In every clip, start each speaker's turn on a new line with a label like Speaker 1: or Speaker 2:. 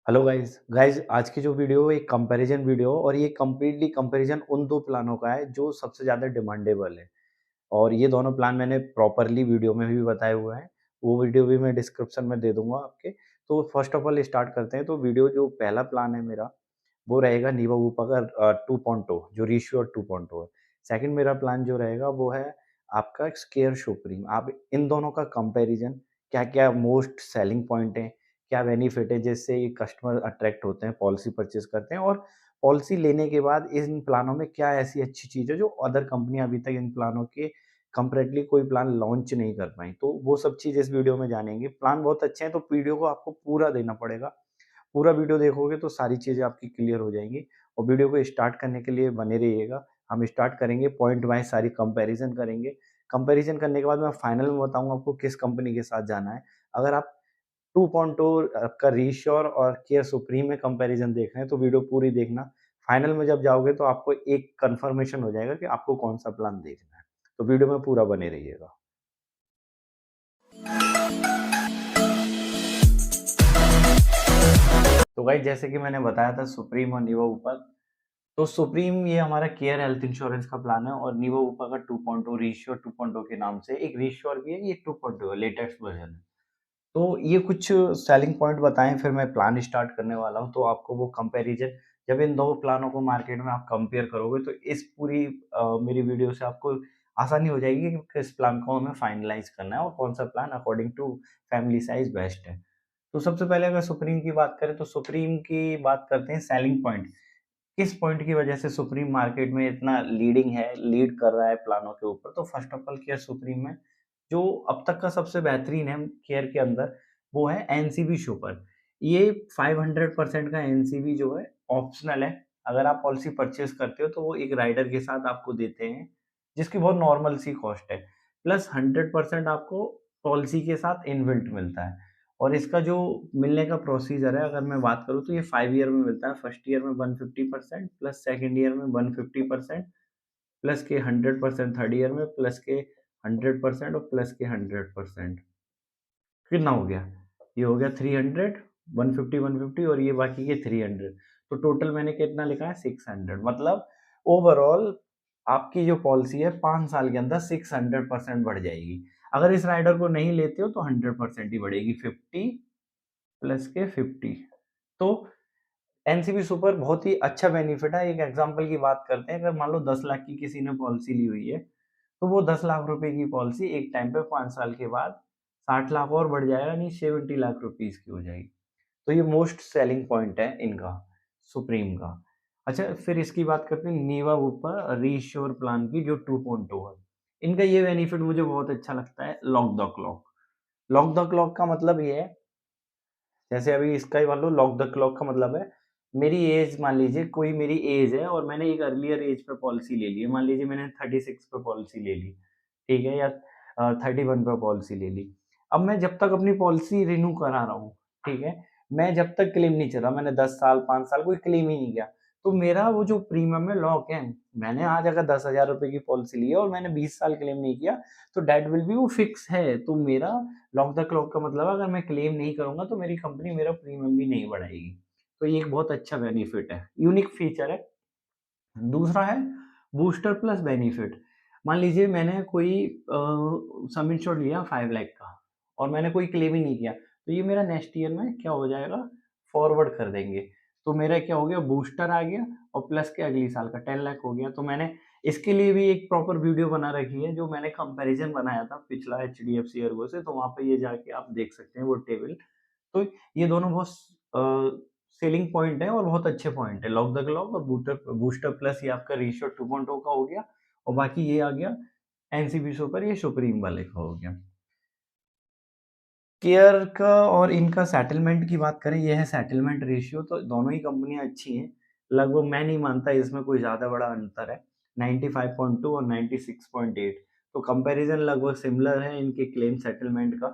Speaker 1: Hello guys guys आज की जो वीडियो है एक कंपैरिजन वीडियो और ये कंप्लीटली कंपैरिजन उन दो प्लानों का है जो सबसे ज़्यादा डिमांडेबल है और ये दोनों प्लान मैंने प्रॉपरली वीडियो में भी बताए हुए हैं। वो वीडियो भी मैं डिस्क्रिप्शन में दे दूँगा आपके। तो फर्स्ट ऑफ ऑल स्टार्ट करते हैं। तो वीडियो जो पहला प्लान है मेरा, वो रहेगा नीवा वूपा का 2.0 जो रीश्योर 2.0 है। सेकंड मेरा प्लान जो रहेगा वो है आपका स्केयर सुप्रीम। आप इन दोनों का कंपैरिजन, क्या-क्या मोस्ट सेलिंग पॉइंट है, क्या बेनिफिट है जिससे ये कस्टमर अट्रैक्ट होते हैं, पॉलिसी परचेज़ करते हैं और पॉलिसी लेने के बाद इन प्लानों में क्या ऐसी अच्छी चीज़ है जो अदर कंपनियाँ अभी तक इन प्लानों के कंपैरेटिवली कोई प्लान लॉन्च नहीं कर पाई। तो वो सब चीज़ इस वीडियो में जानेंगे। प्लान बहुत अच्छे हैं तो वीडियो को आपको पूरा देना पड़ेगा। पूरा वीडियो देखोगे तो सारी चीज़ें आपकी क्लियर हो जाएँगी और वीडियो को स्टार्ट करने के लिए बने रहिएगा। हम स्टार्ट करेंगे पॉइंट वाइज़ सारी कंपैरिज़न करेंगे। कंपैरिज़न करने के बाद मैं फाइनल में बताऊँगा आपको किस कंपनी के साथ जाना है। अगर आप 2.0 आपका रीश्योर और केयर सुप्रीम में कंपैरिज़न देख रहे हैं तो वीडियो पूरी देखना। फाइनल में जब जाओगे तो आपको एक कन्फर्मेशन हो जाएगा कि आपको कौन-सा प्लान देखना है। तो वीडियो में पूरा बने रहिएगा। तो गाइस जैसे कि मैंने बताया था सुप्रीम और निवा ऊपर, तो सुप्रीम ये हमारा केयर हेल्थ इंश्योरेंस का प्लान है और निवा ऊपर का 2.0 रीश्योर 2.0 के नाम से एक रीश्योर भी है, ये 2.0 है, लेटेस्ट वर्ज़न है। तो ये कुछ सेलिंग पॉइंट बताएँ फिर मैं प्लान स्टार्ट करने वाला हूँ, तो आपको वो कंपैरिज़न जब इन 2 प्लानों को मार्केट में आप कंपेयर करोगे तो इस पूरी मेरी वीडियो से आपको आसानी हो जाएगी कि किस प्लान को हमें फाइनलाइज़ करना है और कौन-सा plan according to family size best है। तो सबसे पहले अगर सुप्रीम की बात करें तो सुप्रीम की बात करते हैं सेलिंग पॉइंट। किस पॉइंट की वजह से सुप्रीम मार्केट में इतना लीडिंग है, लीड कर रहा है प्लानों के ऊपर? तो first of all care supreme में जो अब तक का सबसे बेहतरीन है केयर के अंदर, वो है एनसीबी सुपर। ये 500% का एनसीबी जो है ऑप्शनल है। अगर आप पॉलिसी परचेज़ करते हो तो वो एक राइडर के साथ आपको देते हैं, जिसकी बहुत नॉर्मल सी कॉस्ट है। प्लस 100% आपको पॉलिसी के साथ इनबिल्ट मिलता है और इसका जो मिलने का प्रोसीजर है अगर मैं बात करूँ तो ये 5 ईयर में मिलता है। फर्स्ट ईयर में 150% प्लस सेकंड ईयर में 150% प्लस के 100% थर्ड ईयर में प्लस के 100% और प्लस के 100%। कितना हो गया? ये हो गया 300, 150, 150 और ये बाकी के 300। तो टोटल मैंने कितना लिखा है 600। मतलब ओवरऑल आपकी जो पॉलिसी है 5 साल के अंदर 600% बढ़ जाएगी। अगर इस राइडर को नहीं लेते हो तो 100% ही बढ़ेगी, 50 प्लस के 50। तो एनसीबी सुपर बहुत ही अच्छा बेनिफिट है। एक एग्ज़ाम्पल की बात करते हैं, अगर मान लो 10 लाख की किसी ने पॉलिसी ली हुई है, तो वो 10 लाख रुपए की पॉलिसी एक टाइम पे 5 साल के बाद 60 लाख और बढ़ जाएगा, यानी 70 लाख रुपीज़ की हो जाएगी। तो ये मोस्ट सेलिंग पॉइंट है इनका, सुप्रीम का। अच्छा फिर इसकी बात करते हैं नीवा ऊपर रीश्योर प्लान की जो 2.2 है। इनका ये बेनिफिट मुझे बहुत अच्छा लगता है, lock the clock. Lock the clock का मतलब ये है, जैसे अभी इसका ही मान लो लॉक द क्लॉक का मतलब है, मेरी एज मान लीजिए कोई मेरी एज है और मैंने एक अर्लियर एज पे पॉलिसी ले ली है। मान लीजिए मैंने 36 पे पॉलिसी ले ली, ठीक है? या 31 पे पॉलिसी ले ली। अब मैं जब तक अपनी पॉलिसी रिन्यू करा रहा हूँ, ठीक है? मैं जब तक क्लेम नहीं चला, मैंने 10 साल, 5 साल कोई क्लेम ही नहीं किया, तो मेरा वो जो प्रीमियम है लॉक है। मैंने आज अगर 10,000 रुपए की पॉलिसी ली है और मैंने 20 साल क्लेम नहीं किया, तो दैट विल बी वो फिक्स है। तो मेरा लॉक द क्लॉक का मतलब अगर मैं क्लेम नहीं करूँगा तो मेरी कंपनी मेरा प्रीमियम भी नहीं बढ़ाएगी। तो ये एक बहुत अच्छा बेनिफिट है, यूनिक फीचर है। दूसरा है बूस्टर प्लस बेनिफिट। मान लीजिए मैंने कोई सम इंश्योर्ड लिया 5 लाख का और मैंने कोई क्लेम ही नहीं किया, तो ये मेरा नेक्स्ट ईयर में क्या हो जाएगा, फॉरवर्ड कर देंगे। तो मेरा क्या हो गया, बूस्टर आ गया और प्लस के अगले साल का 10 लाख हो गया। तो मैंने इसके लिए भी एक प्रॉपर वीडियो बना रखी है, जो मैंने कंपैरिज़न बनाया था पिछला एचडीएफसी एर्गो से, तो वहाँ पे ये जाके आप देख सकते हैं वो टेबल। तो ये दोनों बहुत सेलिंग पॉइंट है और बहुत अच्छे पॉइंट है। लॉक द क्लॉक और बूस्टर बूस्टर प्लस ये आपका रेशियो 2.0 का हो गया और बाकी ये आ गया एनसीबी सुपर, ये सुप्रीम वाले का हो गया। केयर का और इनका सेटलमेंट की बात करें, ये है सेटलमेंट रेशियो, तो दोनों ही कंपनियाँ अच्छी हैं। लगभग मैं नहीं मानता इसमें कोई ज़्यादा बड़ा अंतर है। 95.2 और 96.8, तो कंपैरिज़न लगभग सिमिलर है इनके क्लेम सेटलमेंट का।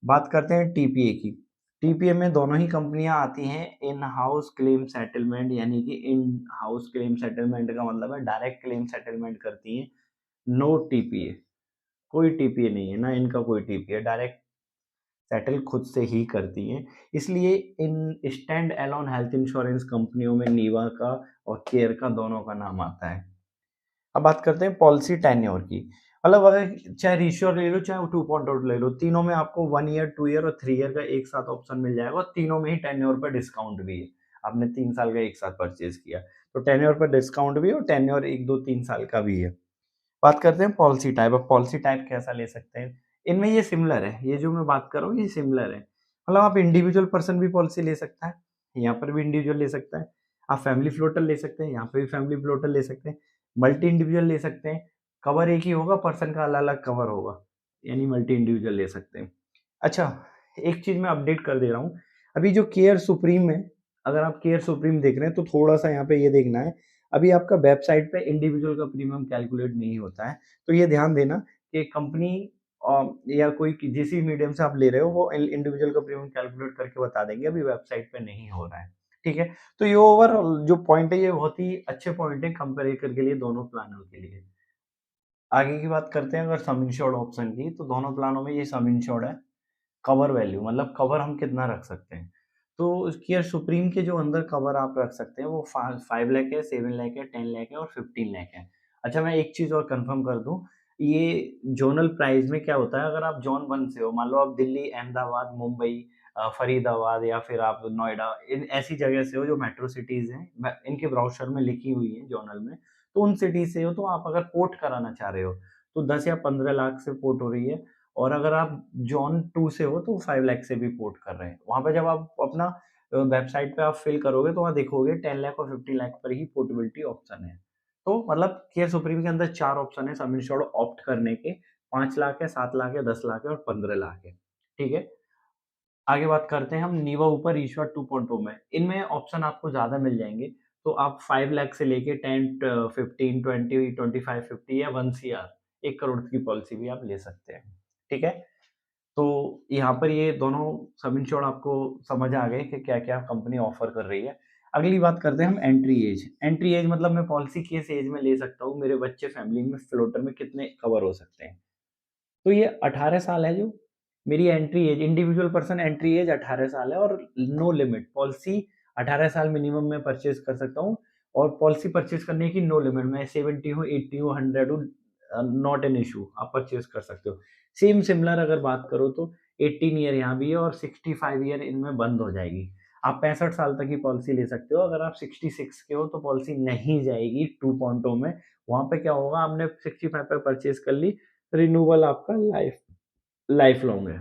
Speaker 1: बात करते हैं टीपीए की। टीपीए में दोनों ही कंपनियाँ आती हैं इन हाउस क्लेम सेटलमेंट, यानी कि इन हाउस क्लेम सेटलमेंट का मतलब है डायरेक्ट क्लेम सेटलमेंट करती हैं, नो टीपीए। कोई टीपीए नहीं है, ना इनका कोई टीपीए, डायरेक्ट सेटल खुद से ही करती हैं। इसलिए in stand alone health insurance कंपनियों में नीवा का और केयर का दोनों का नाम आता है। अब बात करते हैं पॉलिसी टेन्योर की। मतलब अगर चाहे रिश्योर ले लो, चाहे 2.0 ले लो, तीनों में आपको 1 ईयर, 2 ईयर और 3 ईयर का एक साथ ऑप्शन मिल जाएगा और तीनों में ही टेन्योर पर डिस्काउंट भी है। आपने 3 साल का एक साथ परचेज़ किया, तो टेन्योर पर डिस्काउंट भी है और टेन्योर 1, 2, 3 साल का भी है। बात करते हैं पॉलिसी टाइप। अब पॉलिसी टाइप कैसा ले सकते हैं? इनमें ये सिमिलर है, ये जो मैं बात कर रहा हूँ ये सिमिलर है। मतलब आप इंडिविजुअल पर्सन भी पॉलिसी ले सकता है, यहाँ पर भी इंडिविजुअल ले सकता है। आप फैमिली फ्लोटर ले सकते हैं, यहाँ पे भी फैमिली फ्लोटर ले सकते हैं। मल्टी इंडिविजुअल ले सकते हैं, कवर एक ही होगा, पर्सन का अलग-अलग कवर होगा, यानी मल्टी इंडिविजुअल ले सकते हैं। अच्छा, एक चीज़ मैं अपडेट कर दे रहा हूँ, अभी जो केयर सुप्रीम है, अगर आप केयर सुप्रीम देख रहे हैं तो थोड़ा-सा यहाँ पे ये देखना है, अभी आपका वेबसाइट पे इंडिविजुअल का प्रीमियम कैलकुलेट नहीं होता है, तो ये ध्यान देना कि कंपनी या कोई जिस भी मीडियम से आप ले रहे हो वो इंडिविजुअल का प्रीमियम कैलकुलेट करके बता देंगे, अभी वेबसाइट पे नहीं हो रहा है। ठीक है? तो ये ओवरऑल जो पॉइंट है ये बहुत ही अच्छे पॉइंट है कंपैरेटर के लिए दोनों प्लानों के लिए। आगे की बात करते हैं अगर सम इंश्योर्ड ऑप्शन की, तो दोनों प्लानों में ये सम इंश्योर्ड है। कवर वैल्यू मतलब कवर हम कितना रख सकते हैं। तो केयर सुप्रीम के जो अंदर कवर आप रख सकते हैं वो 5 लाख है, 7 लाख है, 10 लाख है और 15 लाख है। अच्छा, मैं एक चीज़ और कन्फर्म कर दूँ, ये ज़ोनल प्राइस में क्या होता है, अगर आप ज़ोन 1 से हो, मान लो आप दिल्ली, अहमदाबाद, मुंबई, फरीदाबाद या फिर आप नोएडा, इन ऐसी जगह से हो जो मेट्रो सिटीज़ हैं, इनके ब्राउज़र में लिखी हुई हैं ज़ोनल में, तो उन सिटी से हो, तो आप अगर पोर्ट कराना चाह रहे हो, तो 10 या 15 लाख से पोर्ट हो रही है। और अगर आप ज़ोन 2 से हो तो 5 लाख से भी पोर्ट कर रहे हैं। वहाँ पे जब आप अपना वेबसाइट पे आप फिल करोगे तो वहाँ देखोगे 10 लाख और 50 लाख पर ही पोर्टेबिलिटी ऑप्शन है। तो मतलब केयर सुप्रीम के अंदर 4 ऑप्शन है सम एश्योर्ड ऑप्ट करने के, 5 लाख है, 7 लाख है, 10 लाख है और 15 लाख है। ठीक है? आगे बात करते हैं हम नीवा ऊपर ईश्वर 2.0 में। इनमें ऑप्शन आपको ज़्यादा मिल जाएँगे, तो आप 5 लाख से लेके 10 15, 20, 25, 50 या 1 सीआर 1 करोड़ की पॉलिसी भी आप ले सकते हैं। ठीक है? तो यहाँ पर ये दोनों सम इंश्योर्ड आपको समझ आ गए कि क्या-क्या कंपनी ऑफ़र कर रही है। अगली बात करते हैं हम एंट्री एज। एंट्री एज मतलब मैं पॉलिसी किस एज में ले सकता हूँ, मेरे बच्चे फैमिली में फ्लोटर में कितने कवर हो सकते हैं। तो ये 18 साल है जो मेरी entry age, individual person entry age 18 साल है और नो लिमिट पॉलिसी 18 साल मिनिमम मैं परचेज़ कर सकता हूँ और पॉलिसी परचेज़ करने की नो लिमिट, मैं 70 हूँ, 80 हूँ, 100 हूँ, नॉट एन इश्यू, आप परचेज़ कर सकते हो। सेम सिमिलर अगर बात करो तो 18 ईयर यहाँ भी है और 65 ईयर इनमें बंद हो जाएगी। आप 65 साल तक की पॉलिसी ले सकते हो, अगर आप 66 के हो तो पॉलिसी नहीं जाएगी 2.0 में। वहाँ पे क्या होगा, आपने 65 पे परचेज़ कर ली, रिन्यूअल आपका लाइफ लाइफ लॉन्ग है।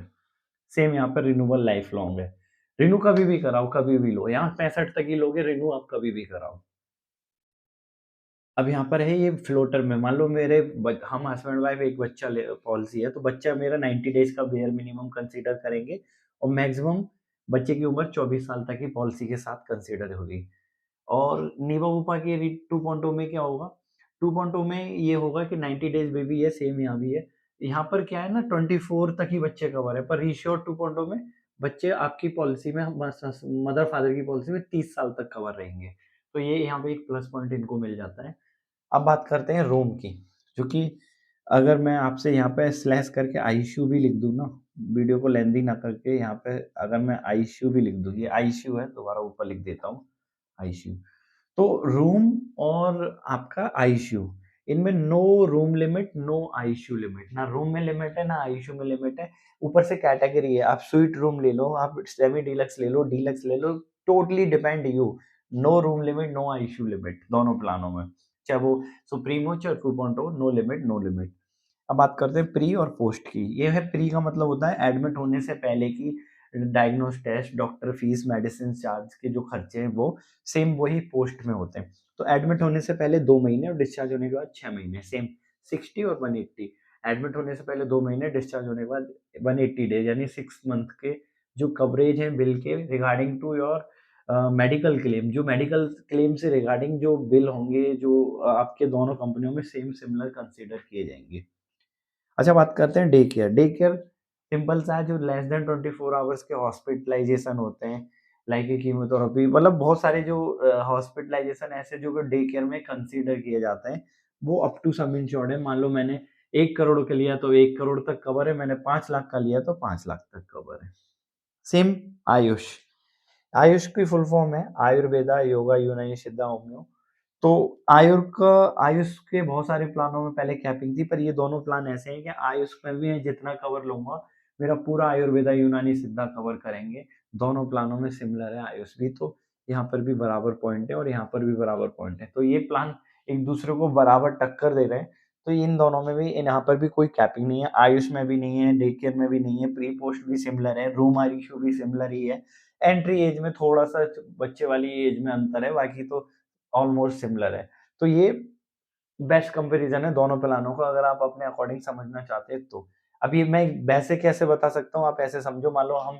Speaker 1: सेम यहाँ पर रिन्यूअल लाइफ लॉन्ग है। रिन्यू कभी भी कराओ, कभी भी लो। यहाँ 65 तक ही लोगे, रिन्यू आप कभी भी कराओ। अब यहाँ पर है ये फ्लोटर में, मान लो मेरे हम हस्बैंड वाइफ एक बच्चा ले पॉलिसी है, तो बच्चा मेरा 90 डेज़ का बेयर मिनिमम कंसीडर करेंगे और मैक्सिमम बच्चे की उम्र 24 साल तक की पॉलिसी के साथ कंसीडर होगी। और नीवा-पूपा के री 2.0 में क्या होगा? 2.0 में ये होगा कि 90 डेज़ बेबी है, सेम यहाँ भी है। यहाँ पर क्या है ना, 24 तक ही बच्चे कवर है, पर रीश्योर 2.0 में बच्चे आपकी पॉलिसी में मदर-फादर की पॉलिसी में 30 साल तक कवर रहेंगे। तो ये यहाँ पे एक प्लस पॉइंट इनको मिल जाता है। अब बात करते हैं रूम की, जो कि अगर मैं आपसे यहाँ पे स्लैश करके आईसीयू भी लिख दूँ ना, वीडियो को लेंथी ना करके यहाँ पे अगर मैं आईसीयू भी लिख दूँ, ये आईसीयू है, दोबारा ऊपर लिख देता हूँ आईसीयू। तो रूम और आपका आईसीयू, इनमें no room limit, no ICU limit, ना रूम में लिमिट है, ना आईसीयू में लिमिट है। ऊपर से कैटेगरी है, आप स्वीट रूम ले लो, आप सेमी डीलक्स ले लो, डीलक्स ले लो, totally depend you. No room limit, no ICU limit दोनों प्लानों में, चाहे वो सुप्रीम हो चाहे 2.0, नो लिमिट, नो लिमिट। अब बात करते हैं प्री और पोस्ट की। ये है प्री का मतलब होता है एडमिट होने से पहले की diagnose test, doctor fee, medicine charge के जो खर्चे हैं वो सेम वही पोस्ट में होते हैं। तो एडमिट होने से पहले 2 महीने और डिस्चार्ज होने के बाद 6 महीने, सेम 60 और 180। एडमिट होने से पहले 2 महीने, डिस्चार्ज होने के बाद 180 डेज़ यानी 6 मंथ के जो कवरेज हैं बिल के regarding to your medical claim, जो मेडिकल क्लेम से रिगार्डिंग जो बिल होंगे, जो आपके दोनों कंपनियों में सेम सिमिलर कंसीडर किए जाएँगे। अच्छा, बात करते हैं day care. Day care simple सा है, जो लेस देन 24 आवर्स के हॉस्पिटलाइज़ेशन होते हैं, लाइक कीमोथेरेपी, मतलब बहुत सारे जो हॉस्पिटलाइज़ेशन ऐसे जो डे केयर में कंसीडर किए जाते हैं, वो अप टू सम इंश्योर्ड है। मान लो मैंने 1 करोड़ का लिया तो 1 करोड़ तक कवर है, मैंने 5 लाख का लिया तो 5 लाख तक कवर है। सेम आयुष, आयुष की फुल फॉर्म है आयुर्वेदा, योगा, यूनानी, सिद्धा, होम्यो। तो आयुष के बहुत सारे प्लानों में पहले कैपिंग थी, पर ये दोनों प्लान ऐसे हैं कि आयुष में भी मैं जितना कवर लूँगा, मेरा पूरा आयुर्वेदा, यूनानी, सिद्धा कवर करेंगे। दोनों प्लानों में सिमिलर है आयुष भी, तो यहाँ पर भी बराबर पॉइंट है और यहाँ पर भी बराबर पॉइंट है। तो ये प्लान एक दूसरे को बराबर टक्कर दे रहे हैं। तो इन दोनों में भी यहाँ पर भी कोई कैपिंग नहीं है, आयुष में भी नहीं है, डे केयर में भी नहीं है, प्री पोस्ट भी सिमिलर है, रूम रेशियो भी सिमिलर ही है। एंट्री एज में थोड़ा-सा बच्चे वाली एज में अंतर है, बाकी तो ऑलमोस्ट सिमिलर है। तो ये बेस्ट कंपैरिज़न है दोनों प्लानों का, अगर आप अपने अकॉर्डिंग समझना चाहते हैं तो। अब ये मैं वैसे कैसे बता सकता हूँ, आप ऐसे समझो, मान लो हम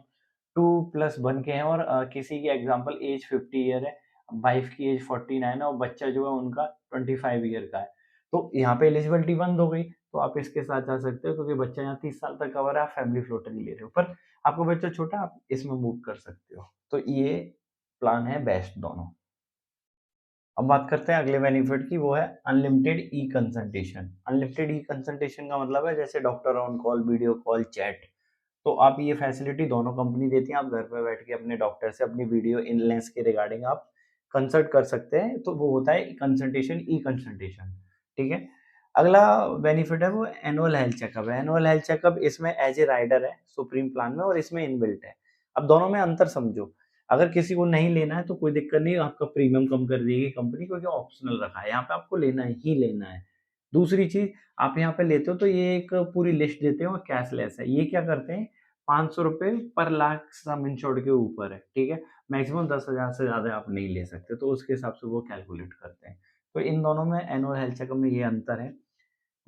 Speaker 1: 2+1 के हैं और किसी की एग्ज़ाम्पल एज 50 ईयर है, वाइफ की एज 49 है और बच्चा जो है उनका 25 ईयर का है। तो यहाँ पे एलिजिबिलिटी बंद हो गई, तो आप इसके साथ जा सकते हो क्योंकि बच्चा यहाँ 30 साल तक कवर है, आप फैमिली फ्लोटर ही ले रहे हो। पर आपका बच्चा छोटा है, आप इसमें मूव कर सकते हो। तो ये प्लान है बेस्ट दोनों। अब बात करते हैं अगले बेनिफिट की, वो है unlimited e consultation. Unlimited e consultation का मतलब है जैसे doctor on call, video call, chat. तो आप ये फैसिलिटी दोनों कंपनी देती हैं, आप घर पे बैठ के अपने डॉक्टर से अपनी वीडियो इलनेस के रिगार्डिंग आप कंसल्ट कर सकते हैं, तो वो होता है कंसल्टेशन, ई कंसल्टेशन, ठीक है। अगला बेनिफिट है वो एनुअल हेल्थ चेकअप है। एनुअल हेल्थ चेकअप इसमें एज ए राइडर है सुप्रीम प्लान में और इसमें इनबिल्ट है। अब दोनों में अंतर समझो, अगर किसी को नहीं लेना है तो कोई दिक्कत नहीं, आपका प्रीमियम कम कर देगी कंपनी क्योंकि ऑप्शनल रखा है, यहाँ पे आपको लेना ही लेना है। दूसरी चीज, आप यहाँ पे लेते हो तो ये एक पूरी लिस्ट देते हो, कैशलेस है। ये क्या करते हैं, 500 रुपए पर लाख सम इंश्योर्ड के ऊपर है, ठीक है। मैक्सिमम 10,000 से ज्यादा आप नहीं ले सकते, तो उसके हिसाब से वो कैलकुलेट करते हैं। तो इन दोनों में एनुअल हेल्थ चेकअप में ये अंतर है।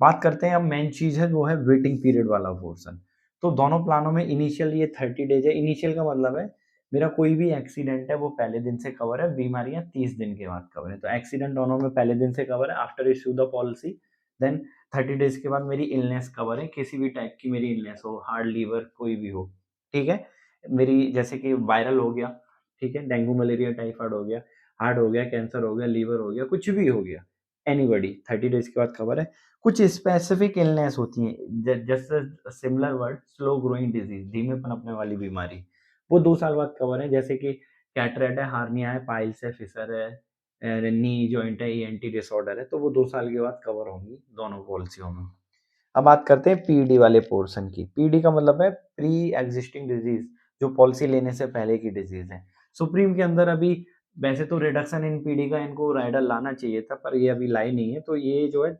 Speaker 1: बात करते हैं अब मेन चीज है, वो है वेटिंग पीरियड वाला पोर्शन। तो दोनों प्लानों में इनिशियल ये 30 डेज है। इनिशियल का मतलब है मेरा कोई भी एक्सीडेंट है वो पहले दिन से कवर है, बीमारियां 30 दिन के बाद कवर है। तो एक्सीडेंट दोनों में पहले दिन से कवर है after issue the policy. Then 30 days के बाद मेरी इलनेस कवर है, किसी भी टाइप की मेरी इलनेस हो, हार्ट, लीवर, कोई भी हो, ठीक है। मेरी जैसे कि वायरल हो गया, ठीक है, डेंगू, मलेरिया, टाइफाइड हो गया, हार्ट हो गया, कैंसर हो गया, लीवर हो गया, कुछ भी हो गया, एनीबॉडी 30 डेज के बाद कवर है। कुछ स्पेसिफिक इलनेस होती हैं, जैसे similar word slow growing disease, धीमे पनपने वाली बीमारी, वो 2 साल बाद कवर है, जैसे कि कैटरेक्ट है, हार्निया है, पाइल्स है, फिशर है, नी जॉइंट है, ईएनटी डिसऑर्डर है, तो वो 2 साल के बाद कवर होंगी दोनों पॉलिसियों में। अब बात करते हैं पीडी वाले पोर्शन की। पीडी का मतलब है प्री एग्जिस्टिंग डिजीज, जो पॉलिसी लेने से पहले की डिजीज है। सुप्रीम के अंदर अभी वैसे तो रिडक्शन इन पीडी का इनको राइडर लाना चाहिए था, पर ये अभी लाई नहीं है, तो ये जो है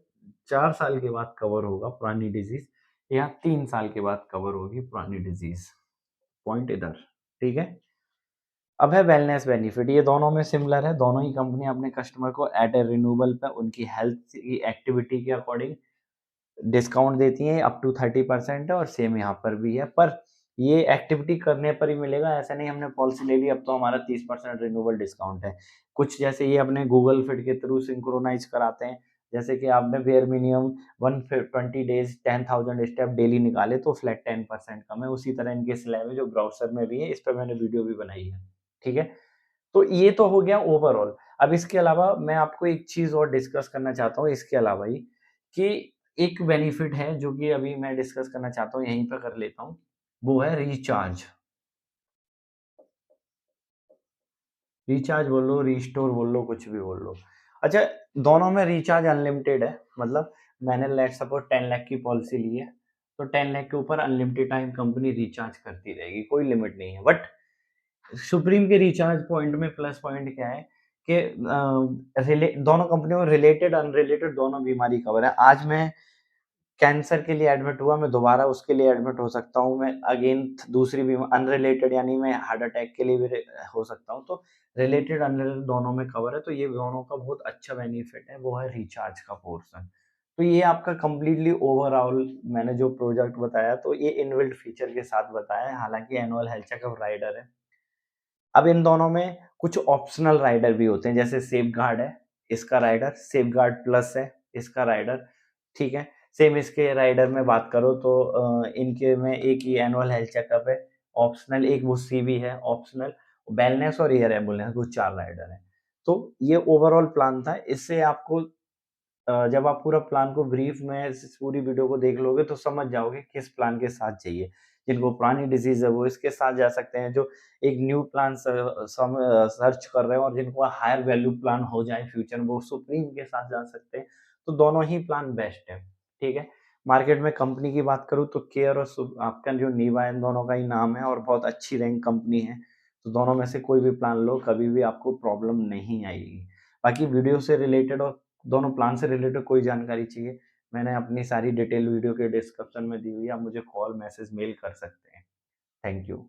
Speaker 1: 4 साल के बाद कवर होगा पुरानी डिजीज, या 3 साल के बाद कवर होगी पुरानी डिजीज। पॉइंट इधर, ठीक है। अब है वेलनेस बेनिफिट, ये दोनों में सिमिलर है। दोनों ही कंपनी अपने कस्टमर को एट ए रिन्यूअल पे उनकी हेल्थ की एक्टिविटी के अकॉर्डिंग डिस्काउंट देती हैं, अप टू 30% है, और सेम यहाँ पर भी है। पर ये एक्टिविटी करने पर ही मिलेगा, ऐसा नहीं हमने पॉलिसी ले ली अब तो हमारा 30% रिन्यूअल डिस्काउंट है। कुछ जैसे ये अपने गूगल फिट के थ्रू सिंक्रोनाइज कराते हैं, जैसे कि आपने bare minimum 120 days 10,000 step daily निकाले तो फ्लैट 10% कम है। उसी तरह इनके स्लैब है जो ब्राउज़र में भी है, इस पे मैंने वीडियो भी बनाई है, ठीक है। तो ये तो हो गया ओवरऑल। अब इसके अलावा मैं आपको एक चीज़ और डिस्कस करना चाहता हूँ इसके अलावा ही, कि एक बेनिफिट है जो कि अभी मैं डिस्कस करना चाहता हूँ, यहीं पे कर लेता हूँ, वो है रिचार्ज। रिचार्ज बोल लो, रिस्टोर बोल लो, कुछ भी बोल लो। अच्छा, दोनों में रिचार्ज अनलिमिटेड है, मतलब मैंने लेट सपोज 10 लाख की पॉलिसी ली है, तो 10 लाख के ऊपर अनलिमिटेड टाइम कंपनी रिचार्ज करती रहेगी, कोई लिमिट नहीं है। बट सुप्रीम के रिचार्ज पॉइंट में प्लस पॉइंट क्या है कि दोनों कंपनियों में रिलेटेड अनरिलेटेड दोनों बीमारी कवर है। आज मैं कैंसर के लिए एडमिट हुआ, मैं दोबारा उसके लिए एडमिट हो सकता हूँ, मैं अगेन दूसरी अनरिलेटेड यानी मैं हार्ट अटैक के लिए भी हो सकता हूँ। तो रिलेटेड अनरिलेटेड दोनों में कवर है, तो ये दोनों का बहुत अच्छा बेनिफिट है, वो है रिचार्ज का पोर्शन। तो ये आपका कंप्लीटली ओवरऑल मैंने जो प्रोजेक्ट बताया, तो ये इनबिल्ट फीचर के साथ बताया है, हालांकि एनुअल हेल्थ चेकअप राइडर है। अब इन दोनों में कुछ ऑप्शनल राइडर भी होते हैं, जैसे सेफगार्ड है इसका राइडर, सेफगार्ड प्लस है इसका राइडर, ठीक है। सेम इसके राइडर में बात करो तो इनके में एक ही एनुअल हेल्थ चेकअप है ऑप्शनल, एक वो सीवी है ऑप्शनल, वेलनेस और एयर एम्बुलेंस, वो 4 राइडर है। तो ये ओवरऑल प्लान था, इससे आपको जब आप पूरा प्लान को ब्रीफ में इस पूरी वीडियो को देख लोगे तो समझ जाओगे किस प्लान के साथ चाहिए। जिनको पुरानी डिसीज़ है वो इसके साथ जा सकते हैं, जो एक न्यू प्लान सर्च कर रहे हैं और जिनको हायर वैल्यू प्लान हो जाए फ्यूचर में वो सुप्रीम के साथ जा सकते हैं। तो दोनों ही प्लान बेस्ट है, ठीक है? मार्केट में कंपनी की बात करूँ तो केयर और आपका जो नीवा है इन दोनों का ही नाम है और बहुत अच्छी रैंक कंपनी है। तो दोनों में से कोई भी प्लान लो, कभी भी आपको प्रॉब्लम नहीं आएगी। बाकी वीडियो से रिलेटेड और दोनों प्लान से रिलेटेड कोई जानकारी चाहिए, मैंने अपनी सारी डिटेल वीडियो के डिस्क्रिप्शन में दी हुई है, आप मुझे कॉल, मैसेज, मेल कर सकते हैं। Thank you.